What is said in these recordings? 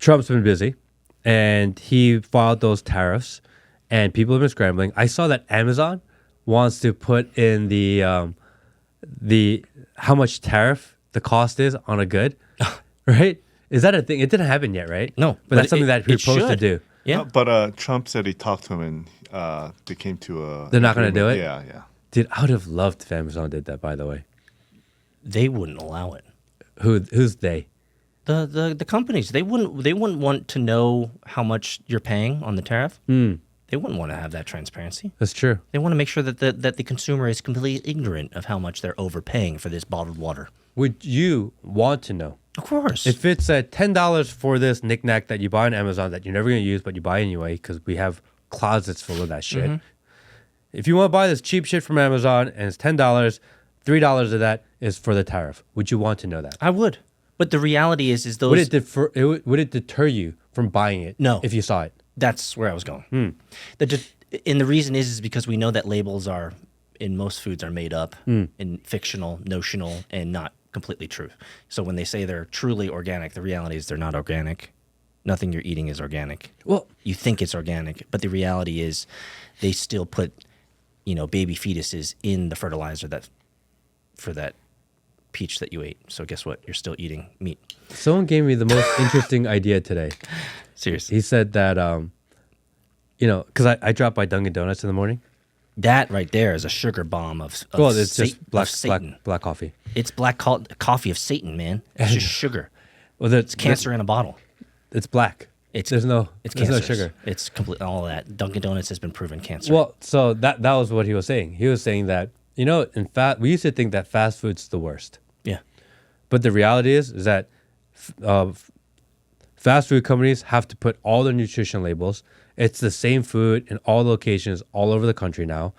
Trump's been busy, and he filed those tariffs, and people have been scrambling. I saw that Amazon wants to put in the how much tariff the cost is on a good, right? Is that a thing? It didn't happen yet, right? No, but that's something that we're supposed to do. Yeah, but Trump said he talked to him and they came to a. They're not going to do it. Yeah. Dude, I would have loved if Amazon did that. By the way, they wouldn't allow it. Who's they? The companies. They wouldn't want to know how much you're paying on the tariff. They wouldn't want to have that transparency. That's true. They want to make sure that the consumer is completely ignorant of how much they're overpaying for this bottled water. Would you want to know? Of course. If it's $10 for this knickknack that you buy on Amazon that you're never going to use, but you buy anyway because we have closets full of that shit. If you want to buy this cheap shit from Amazon and it's $10, $3 of that is for the tariff. Would you want to know that? I would. But the reality is those... Would it deter you from buying it? No. If you saw it? That's where I was going. And the reason is because we know that labels are, in most foods, are made up in fictional, notional, and not completely true. So when they say they're truly organic, the reality is they're not organic. Nothing you're eating is organic. Well, you think it's organic, but the reality is they still put, baby fetuses in the fertilizer for that peach that you ate. So guess what? You're still eating meat. Someone gave me the most interesting idea today. Seriously. He said that, because I dropped by Dunkin' Donuts in the morning. That right there is a sugar bomb of it's just Satan. black coffee. It's black coffee of Satan, man. It's just sugar. Well, it's cancer in a bottle. It's black. There's no sugar. It's complete all that. Dunkin' Donuts has been proven cancer. Well, so that was what he was saying. He was saying that in fact we used to think that fast food's the worst. Yeah. But the reality is that fast food companies have to put all their nutrition labels. It's the same food in all locations all over the country now.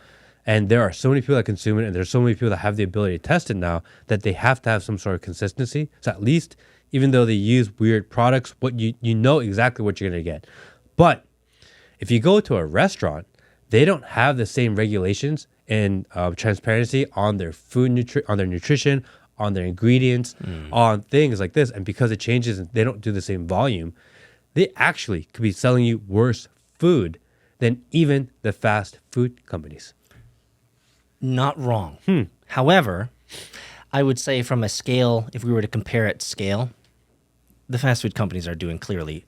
And there are so many people that consume it, and there's so many people that have the ability to test it now that they have to have some sort of consistency. So at least, even though they use weird products, what you know exactly what you're going to get. But if you go to a restaurant, they don't have the same regulations and transparency on their food, on their nutrition, on their ingredients, on things like this. And because it changes and they don't do the same volume, they actually could be selling you worse food than even the fast food companies. Not wrong. However, I would say from a scale, if we were to compare at scale, the fast food companies are doing clearly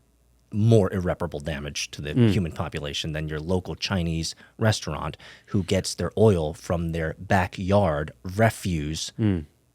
more irreparable damage to the human population than your local Chinese restaurant who gets their oil from their backyard refuse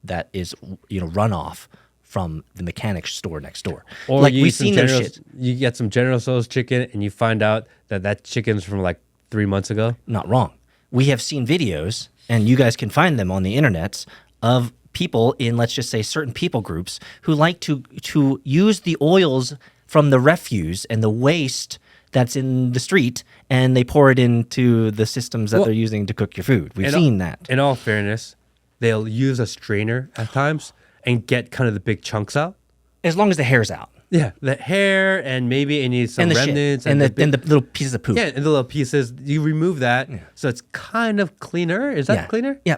that is runoff from the mechanic store next door. Or we've seen their shit. You get some General Tso's chicken and you find out that chicken's from like 3 months ago. Not wrong. We have seen videos, and you guys can find them on the internet, of people in, let's just say, certain people groups who like to use the oils from the refuse and the waste that's in the street, and they pour it into the systems that they're using to cook your food. We've seen that. In all fairness, they'll use a strainer at times and get kind of the big chunks out. As long as the hair's out. Yeah, the hair and maybe any some remnants. And the little pieces of poop. Yeah, and the little pieces. You remove that, so it's kind of cleaner. Is that cleaner? Yeah,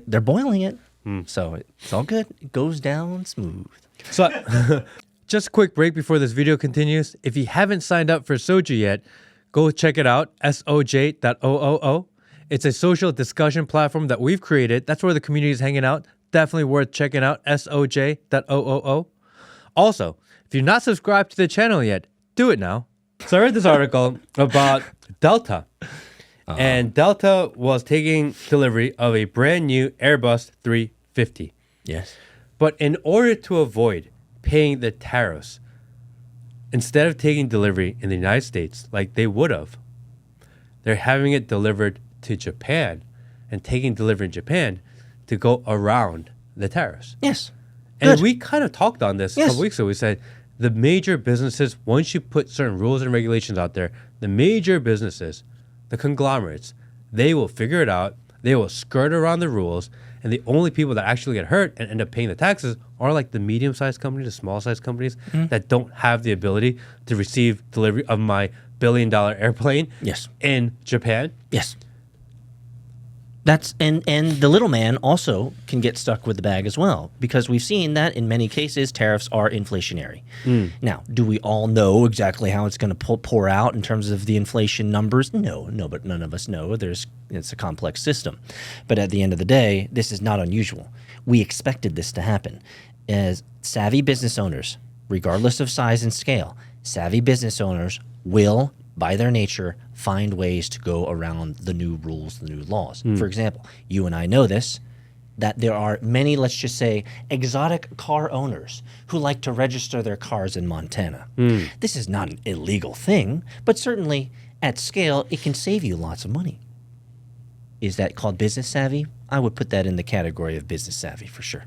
they're boiling it, so it's all good. It goes down smooth. So just a quick break before this video continues. If you haven't signed up for Soju yet, go check it out, soj.oo. It's a social discussion platform that we've created. That's where the community is hanging out. Definitely worth checking out, soj.oo. Also, if you're not subscribed to the channel yet, do it now. So I read this article about Delta. And Delta was taking delivery of a brand new Airbus 350. Yes. But in order to avoid paying the tariffs, instead of taking delivery in the United States like they would have, they're having it delivered to Japan and taking delivery in Japan to go around the tariffs. Yes. And Good. we kind of talked on this a couple weeks ago. We said the major businesses, once you put certain rules and regulations out there, the major businesses, the conglomerates, they will figure it out. They will skirt around the rules. And the only people that actually get hurt and end up paying the taxes are like the medium-sized companies, the small-sized companies that don't have the ability to receive delivery of my billion-dollar airplane Yes. in Japan. Yes. And the little man also can get stuck with the bag as well, because we've seen that in many cases tariffs are inflationary. Now, do we all know exactly how it's going to pour out in terms of the inflation numbers? No, but none of us know. It's a complex system. But at the end of the day, this is not unusual. We expected this to happen. As savvy business owners, regardless of size and scale, savvy business owners will, by their nature, find ways to go around the new rules, the new laws. For example, you and I know this, that there are many, let's just say, exotic car owners who like to register their cars in Montana. This is not an illegal thing, but certainly at scale, it can save you lots of money. Is that called business savvy? I would put that in the category of business savvy for sure.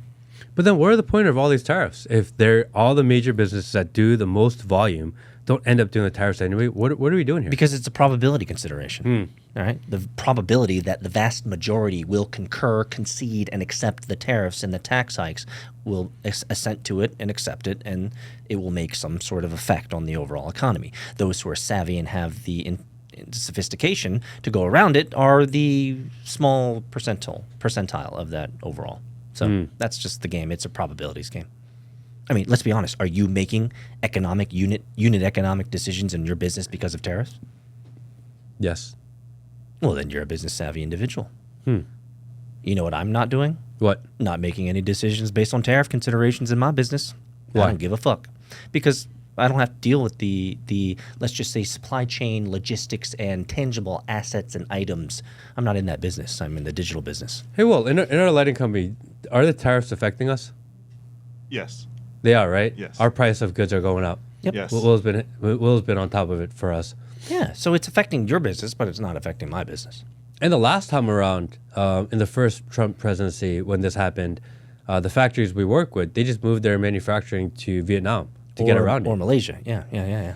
But then what are the point of all these tariffs? If they're all the major businesses that do the most volume don't end up doing the tariffs anyway, what are we doing here? Because it's a probability consideration. All right, the probability that the vast majority will concur, concede, and accept the tariffs and the tax hikes will assent to it and accept it, and it will make some sort of effect on the overall economy. Those who are savvy and have the sophistication to go around it are the small percentile of that overall. So that's just the game. It's a probabilities game. I mean, let's be honest. Are you making economic unit economic decisions in your business because of tariffs? Yes. Well, then you're a business savvy individual. You know what I'm not doing? What? Not making any decisions based on tariff considerations in my business. Why? I don't give a fuck. Because I don't have to deal with the let's just say supply chain, logistics, and tangible assets and items. I'm not in that business. I'm in the digital business. Hey, well, in our lighting company, are the tariffs affecting us? Yes. They are, right? Yes. Our price of goods are going up. Yep. Yes. Will's been on top of it for us. Yeah, so it's affecting your business, but it's not affecting my business. And the last time around, in the first Trump presidency, when this happened, the factories we work with, they just moved their manufacturing to Vietnam to get around it. Or Malaysia. Yeah.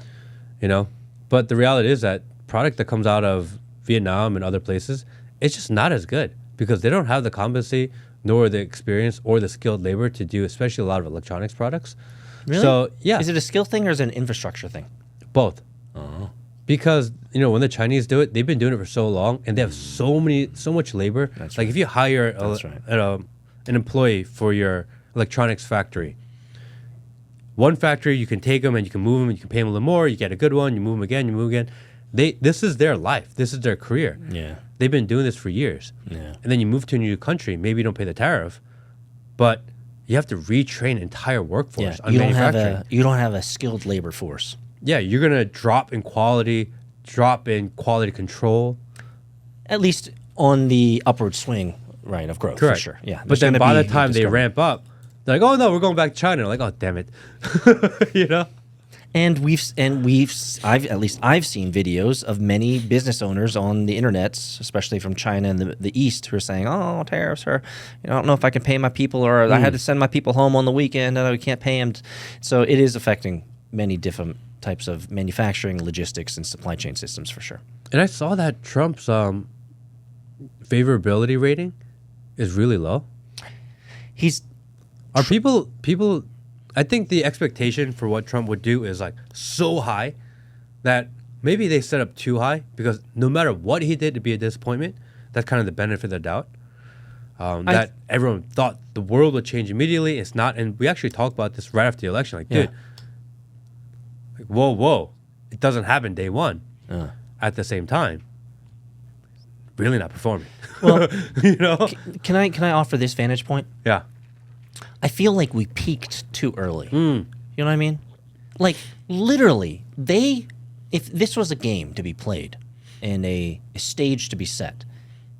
You know? But the reality is that product that comes out of Vietnam and other places, it's just not as good because they don't have the competency nor the experience or the skilled labor to do especially a lot of electronics products. Really? So, yeah. Is it a skill thing or is it an infrastructure thing? Both. Because, you know, when the Chinese do it, they've been doing it for so long and they have so much labor. That's like right. if you hire That's right. an employee for your electronics factory, one factory, you can take them and you can move them and you can pay them a little more. You get a good one, you move them again, you move again. This is their life. This is their career. Yeah. They've been doing this for years. Yeah. And then you move to a new country, maybe you don't pay the tariff, but you have to retrain an entire workforce on manufacturing. You don't have a skilled labor force. Yeah, you're going to drop in quality control. At least on the upward swing, right, of growth, Correct. for sure. Yeah. But then by the time they ramp up, they're like, oh no, we're going back to China. They're like, oh damn it. You know? And I've seen videos of many business owners on the internet, especially from China and the East, who are saying, "Oh, tariffs are, I don't know if I can pay my people, or I had to send my people home on the weekend, and we can't pay them." So it is affecting many different types of manufacturing, logistics, and supply chain systems for sure. And I saw that Trump's favorability rating is really low. Are people? I think the expectation for what Trump would do is like so high that maybe they set up too high because no matter what he did, it'd be a disappointment. That's kind of the benefit of the doubt. That everyone thought the world would change immediately. It's not. And we actually talked about this right after the election. Like, dude, like, whoa. It doesn't happen day one. At the same time, really not performing. Well, you know? Can I offer this vantage point? Yeah. I feel like we peaked too early. You know what I mean? Like, literally, if this was a game to be played and a stage to be set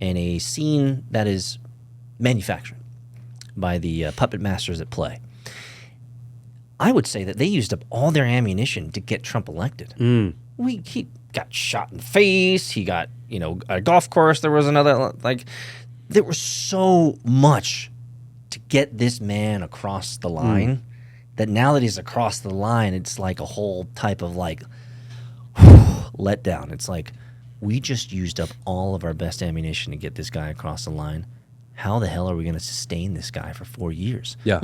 and a scene that is manufactured by the puppet masters at play, I would say that they used up all their ammunition to get Trump elected. He got shot in the face. He got, a golf course. There was another, there was so much to get this man across the line that now that he's across the line, it's like a whole type of letdown. It's like, we just used up all of our best ammunition to get this guy across the line. How the hell are we going to sustain this guy for 4 years? Yeah.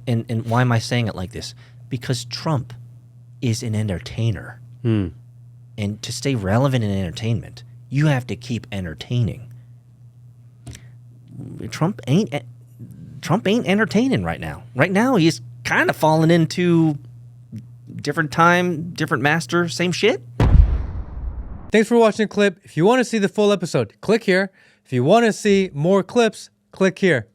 And why am I saying it like this? Because Trump is an entertainer. And to stay relevant in entertainment, you have to keep entertaining. Trump ain't entertaining right now. Right now, he's kind of falling into different time, different master, same shit. Thanks for watching the clip. If you want to see the full episode, click here. If you want to see more clips, click here.